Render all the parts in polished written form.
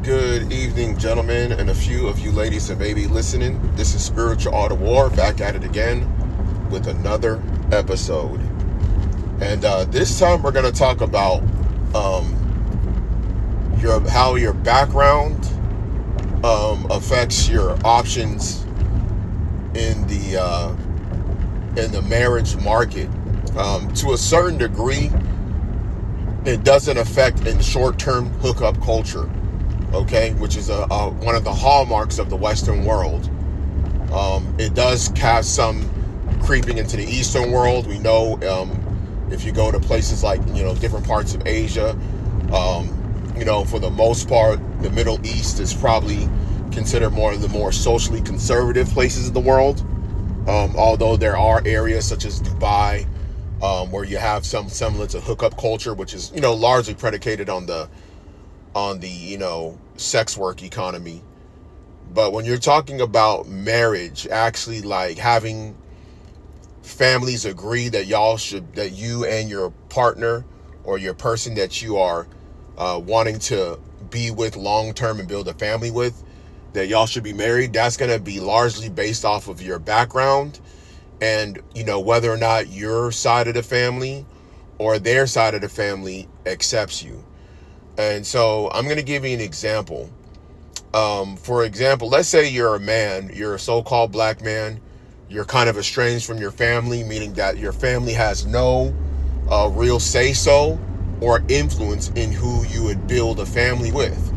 Good evening, gentlemen, and a few of you ladies that may be listening. This is Spiritual Art of War, back at it again with another episode. And this time we're going to talk about how your background affects your options in the marriage market. To a certain degree, it doesn't affect in short-term hookup culture. Okay, which is one of the hallmarks of the Western world. It does have some creeping into the Eastern world. We know if you go to places like, different parts of Asia, for the most part, the Middle East is probably considered one of the more socially conservative places in the world. Although there are areas such as Dubai where you have some semblance of hookup culture, which is, largely predicated on the sex work economy. But when you're talking about marriage, actually like having families agree that that you and your partner or your person that you are wanting to be with long term and build a family with, that y'all should be married, that's going to be largely based off of your background and, whether or not your side of the family or their side of the family accepts you. And so I'm going to give you an example. For example, let's say you're a man, you're a so-called black man, you're kind of estranged from your family, meaning that your family has no real say-so or influence in who you would build a family with.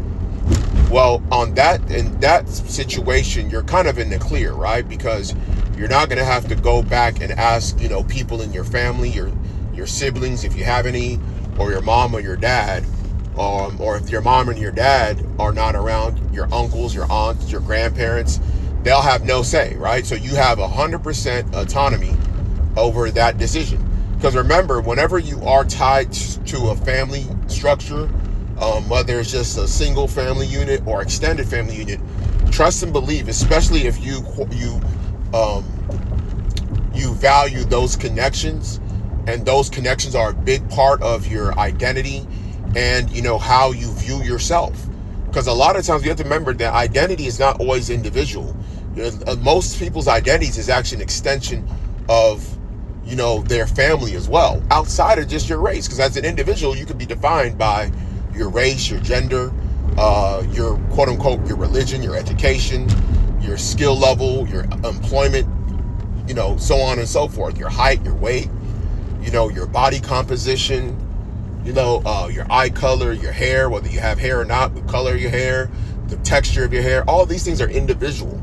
Well, in that situation, you're kind of in the clear, right? Because you're not going to have to go back and ask, people in your family, your siblings, if you have any, or your mom or your dad. Or if your mom and your dad are not around, your uncles, your aunts, your grandparents, they'll have no say, right? So you have 100% autonomy over that decision. Because remember, whenever you are tied to a family structure, whether it's just a single family unit or extended family unit, trust and believe, especially if you value those connections, and those connections are a big part of your identity and how you view yourself. Because a lot of times you have to remember that identity is not always individual. Most people's identities is actually an extension of their family as well, outside of just your race. Because as an individual, you could be defined by your race, your gender, your quote unquote, your religion, your education, your skill level, your employment, so on and so forth, your height, your weight, your body composition, your eye color, your hair, whether you have hair or not, the color of your hair, the texture of your hair, all these things are individual.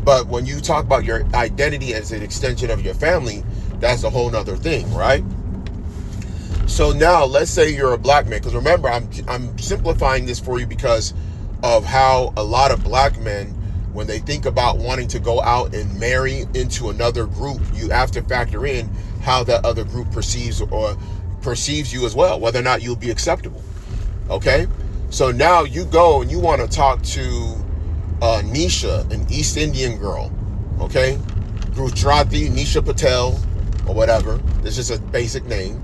But when you talk about your identity as an extension of your family, that's a whole nother thing, right? So now let's say you're a black man, because remember, I'm simplifying this for you because of how a lot of black men, when they think about wanting to go out and marry into another group, you have to factor in how that other group perceives you as well, whether or not you'll be acceptable. Okay, so now you go and you want to talk to Nisha, an East Indian girl. Okay, Gujarati Nisha Patel or whatever. This is a basic name,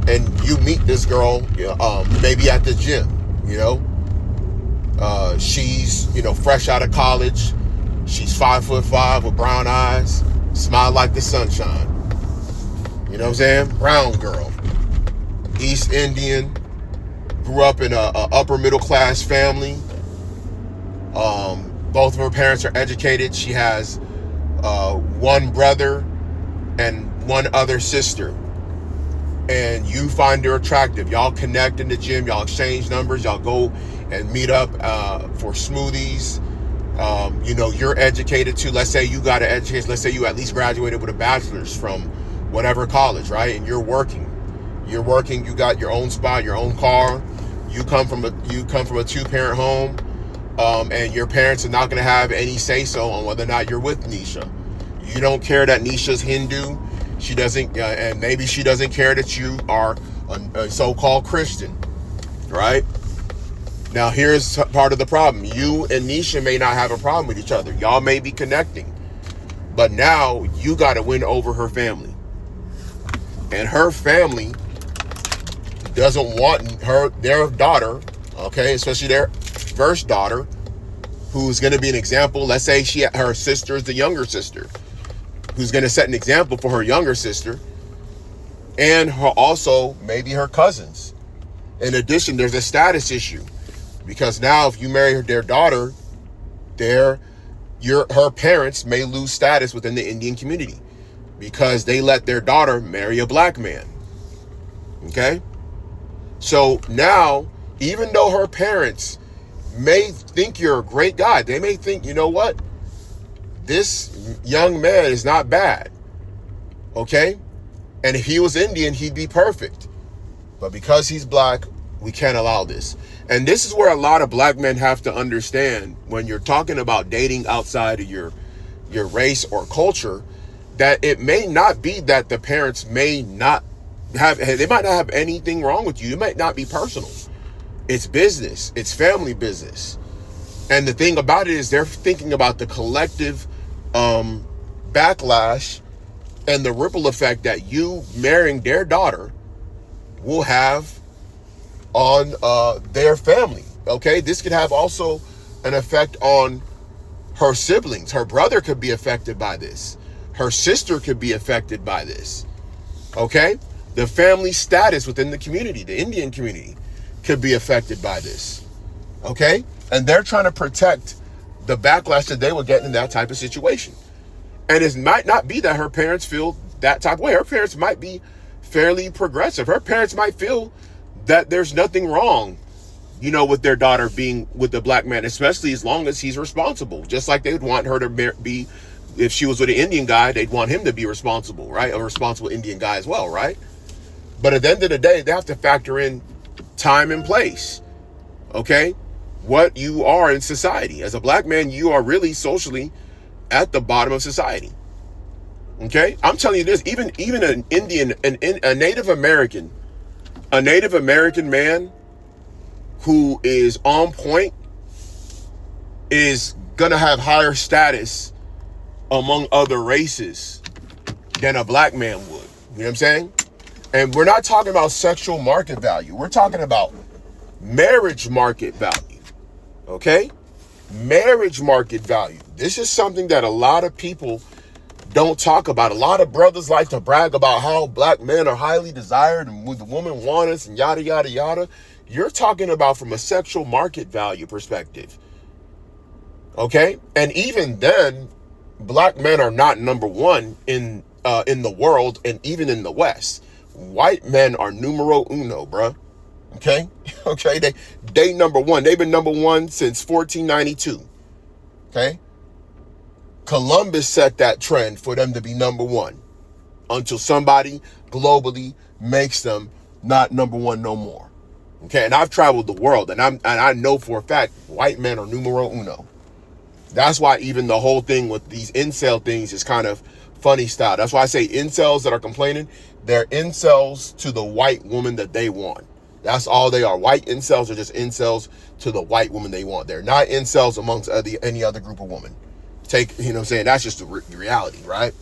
and you meet this girl, maybe at the gym. She's fresh out of college. She's 5'5" with brown eyes, smile like the sunshine. You know what I'm saying? Brown girl, East Indian, grew up in a upper middle class family. Both of her parents are educated. She has one brother and one other sister. And you find her attractive. Y'all connect in the gym. Y'all exchange numbers. Y'all go and meet up for smoothies. You're educated too. Let's say you got an education. Let's say you at least graduated with a bachelor's from whatever college, right? And you're working, you got your own spot, your own car. You come from a 2-parent home, and your parents are not going to have any say so on whether or not you're with Nisha. You don't care that Nisha's Hindu. She doesn't, and maybe she doesn't care that you are a so-called Christian, right? Now here's part of the problem. You and Nisha may not have a problem with each other. Y'all may be connecting, but now you got to win over her family. And her family doesn't want their daughter, okay, especially first daughter, who's going to be an example. Let's say her sister is the younger sister, who's going to set an example for her younger sister, and also maybe her cousins. In addition, there's a status issue, because now if you marry their daughter, her parents may lose status within the Indian community because they let their daughter marry a black man. Okay? So now, even though her parents may think you're a great guy, they may think, you know what? This young man is not bad. Okay? And if he was Indian, he'd be perfect. But because he's black, we can't allow this. And this is where a lot of black men have to understand, when you're talking about dating outside of your race or culture, that it may not be that the parents may not have, they might not have anything wrong with you. It might not be personal. It's business. It's family business. And the thing about it is they're thinking about the collective backlash and the ripple effect that you marrying their daughter will have on their family. Okay, this could have also an effect on her siblings. Her brother could be affected by this. Her sister could be affected by this. Okay, the family status within the community, the Indian community, could be affected by this. Okay, and they're trying to protect the backlash that they would get in that type of situation. And it might not be that her parents feel that type of way. Her parents might be fairly progressive. Her parents might feel that there's nothing wrong, with their daughter being with the black man, especially as long as he's responsible. Just like they would want her to be, if she was with an Indian guy, they'd want him to be responsible, right? A responsible Indian guy as well, right? But at the end of the day, they have to factor in time and place, okay? What you are in society. As a black man, you are really socially at the bottom of society, okay? I'm telling you this, even an Indian, a Native American man who is on point is gonna have higher status among other races than a black man would. You know what I'm saying? And we're not talking about sexual market value. We're talking about marriage market value. Okay? Marriage market value. This is something that a lot of people don't talk about. A lot of brothers like to brag about how black men are highly desired and the woman want us and yada, yada, yada. You're talking about from a sexual market value perspective. Okay? And even then, black men are not number one in the world and even in the West. White men are numero uno, bruh. Okay? Okay? They number one. They've been number one since 1492. Okay? Columbus set that trend for them to be number one until somebody globally makes them not number one no more. Okay, and I've traveled the world, and I know for a fact white men are numero uno. That's why even the whole thing with these incel things is kind of funny style. That's why I say incels that are complaining, they're incels to the white woman that they want. That's all they are. White incels are just incels to the white woman they want. They're not incels amongst any other group of women. That's just the reality, right?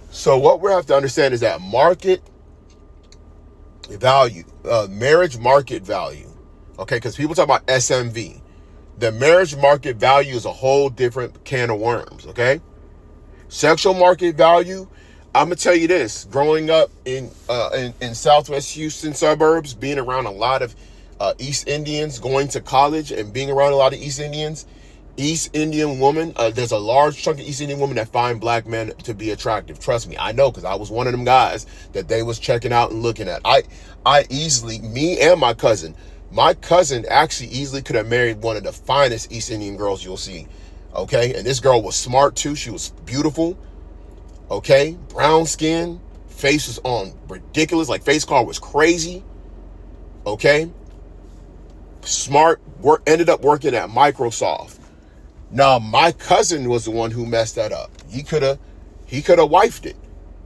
So what we have to understand is that market value, marriage market value, okay? Because people talk about SMV. The marriage market value is a whole different can of worms, okay? Sexual market value, I'm gonna tell you this. Growing up in Southwest Houston suburbs, being around a lot of East Indians, going to college and being around a lot of East Indian women, there's a large chunk of East Indian women that find black men to be attractive. Trust me, I know, because I was one of them guys that they was checking out and looking at. I easily, me and my cousin actually easily could have married one of the finest East Indian girls you'll see. Okay, and this girl was smart too. She was beautiful. Okay, brown skin, face was on ridiculous, like face color was crazy. Okay, smart, ended up working at Microsoft. Now, my cousin was the one who messed that up. He could have wifed it.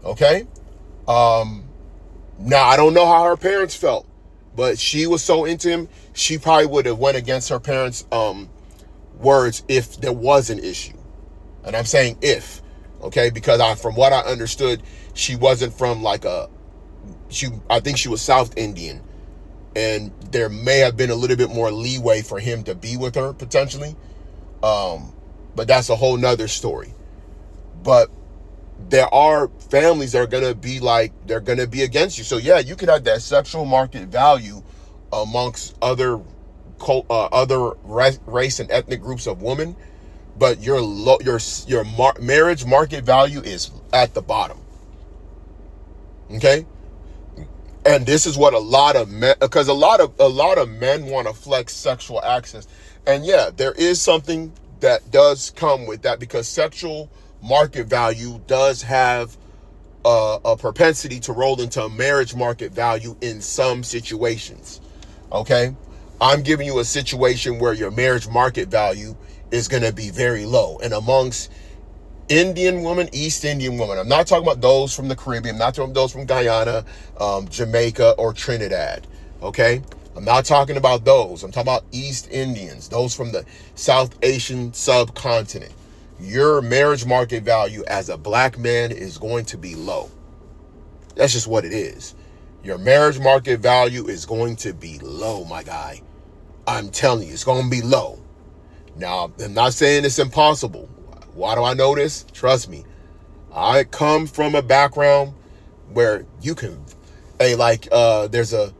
Okay? Now, I don't know how her parents felt, but she was so into him, she probably would have went against her parents' words if there was an issue. And I'm saying if, okay? Because from what I understood, she wasn't from I think she was South Indian. and there may have been a little bit more leeway for him to be with her potentially. But that's a whole nother story. But there are families that are going to be like, they're going to be against you. So yeah, you could have that sexual market value amongst other race and ethnic groups of women, but your marriage market value is at the bottom. Okay? And this is what a lot of men, because a lot of men want to flex sexual access. And yeah, there is something that does come with that, because sexual market value does have a propensity to roll into a marriage market value in some situations. Okay? I'm giving you a situation where your marriage market value is going to be very low. And amongst Indian women, East Indian women, I'm not talking about those from the Caribbean, I'm not talking about those from Guyana, Jamaica, or Trinidad. Okay? I'm not talking about those. I'm talking about East Indians, those from the South Asian subcontinent. Your marriage market value as a black man is going to be low. That's just what it is. Your marriage market value is going to be low, my guy. I'm telling you, it's going to be low. Now, I'm not saying it's impossible. Why do I know this? Trust me. I come from a background where you can, there's a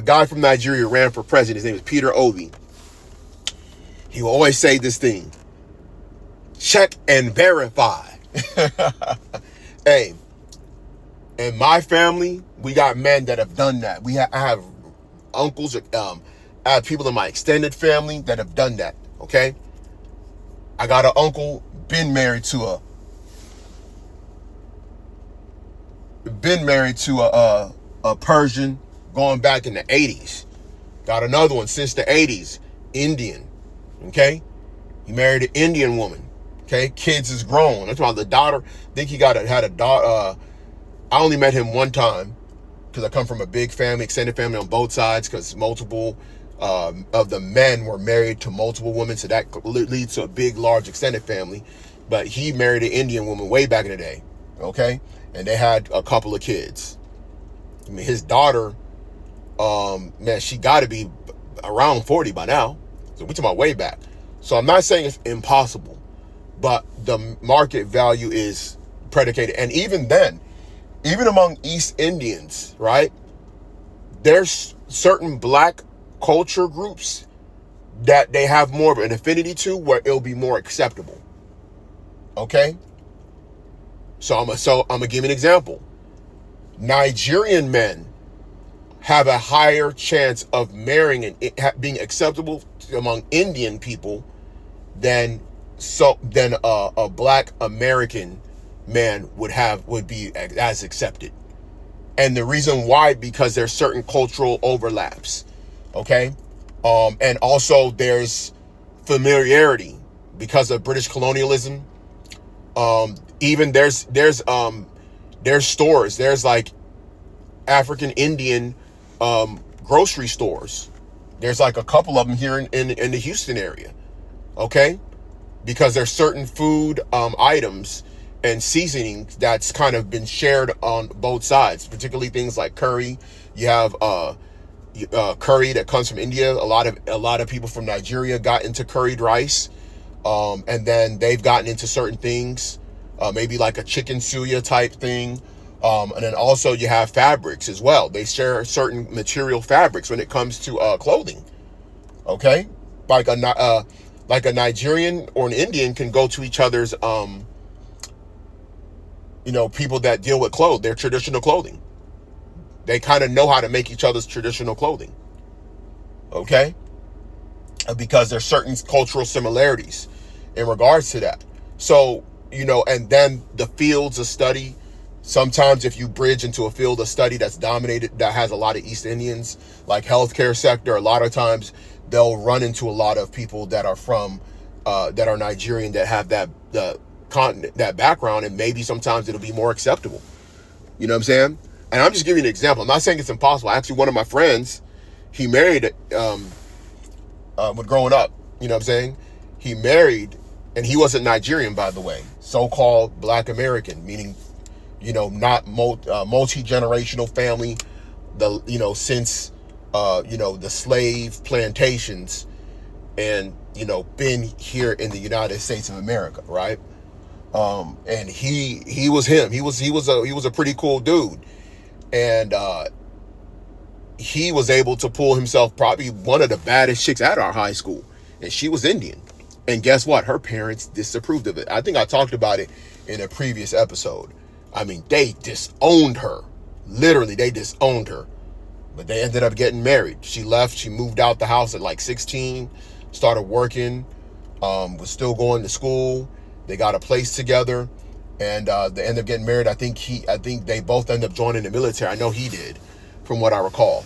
guy from Nigeria who ran for president. His name is Peter Obi. He will always say this thing: check and verify. Hey, in my family, we got men that have done that. I have uncles, I have people in my extended family that have done that. Okay, I got an uncle been married to a Persian going back in the 80s. Got another one since the 80s, Indian. Okay, he married an Indian woman. Okay, kids is grown. That's why the daughter, I think he had a daughter. I only met him one time because I come from a big family, extended family on both sides, because multiple of the men were married to multiple women, so that leads to a big, large extended family. But he married an Indian woman way back in the day, okay? And they had a couple of kids. I mean, his daughter, man, she got to be around 40 by now. So we're talking about way back. So I'm not saying it's impossible, but the market value is predicated. And even then, even among East Indians, right, there's certain black culture groups that they have more of an affinity to, where it'll be more acceptable. Okay? So I'm gonna give you an example. Nigerian men have a higher chance of marrying and being acceptable among Indian people than a black American man would be as accepted. And the reason why, because there's certain cultural overlaps. Okay? And also there's familiarity because of British colonialism. Even there's stores, there's like African Indian grocery stores. There's like a couple of them here in the Houston area. Okay? Because there's certain food items and seasoning that's kind of been shared on both sides, particularly things like curry. You have curry that comes from India. A lot of people from Nigeria got into curried rice, and then they've gotten into certain things, maybe like a chicken suya type thing, and then also you have fabrics as well. They share certain material fabrics when it comes to clothing. Okay, like a Nigerian or an Indian can go to each other's people that deal with their traditional clothing. They kind of know how to make each other's traditional clothing. Okay? Because there's certain cultural similarities in regards to that. So, and then the fields of study. Sometimes if you bridge into a field of study that's dominated, that has a lot of East Indians, like healthcare sector, a lot of times they'll run into a lot of people that are from, that are Nigerian, that have that background, and maybe sometimes it'll be more acceptable. You know what I'm saying? And I'm just giving you an example. I'm not saying it's impossible. Actually, one of my friends, he married when growing up. You know what I'm saying? He married, and he wasn't Nigerian, by the way. So-called Black American, meaning, not multi-generational family. Since the slave plantations and, been here in the United States of America, right? And he was him. He was a pretty cool dude. And he was able to pull himself probably one of the baddest chicks at our high school. And she was Indian. And guess what? Her parents disapproved of it. I think I talked about it in a previous episode. I mean, they disowned her. Literally, they disowned her. But they ended up getting married. She left. She moved out the house at like 16, started working, was still going to school. They got a place together, and they ended up getting married. I think they both ended up joining the military. I know he did, from what I recall.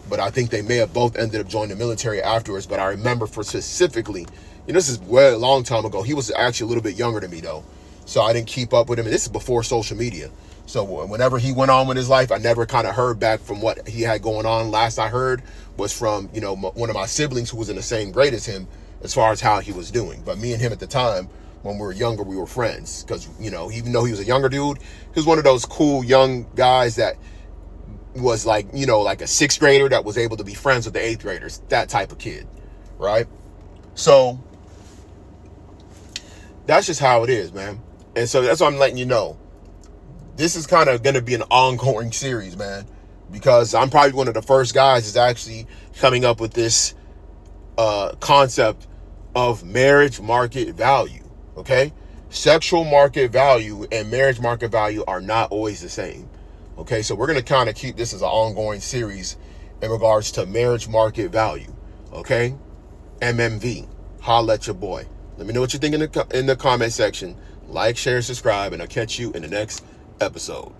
But I think they may have both ended up joining the military afterwards. But I remember for specifically, this is way a long time ago. He was actually a little bit younger than me, though. So I didn't keep up with him. And this is before social media. So whenever he went on with his life, I never kind of heard back from what he had going on. Last I heard was from, one of my siblings who was in the same grade as him as far as how he was doing. But me and him at the time, when we were younger, we were friends. Because, even though he was a younger dude, he was one of those cool young guys that was like, like a sixth grader that was able to be friends with the eighth graders. That type of kid, right? So that's just how it is, man. And so that's what I'm letting you know. This is kind of going to be an ongoing series, man, because I'm probably one of the first guys that's actually coming up with this concept of marriage market value, okay? Sexual market value and marriage market value are not always the same, okay? So we're going to kind of keep this as an ongoing series in regards to marriage market value, okay? MMV, holla at your boy. Let me know what you think in the comment section. Like, share, subscribe, and I'll catch you in the next episode.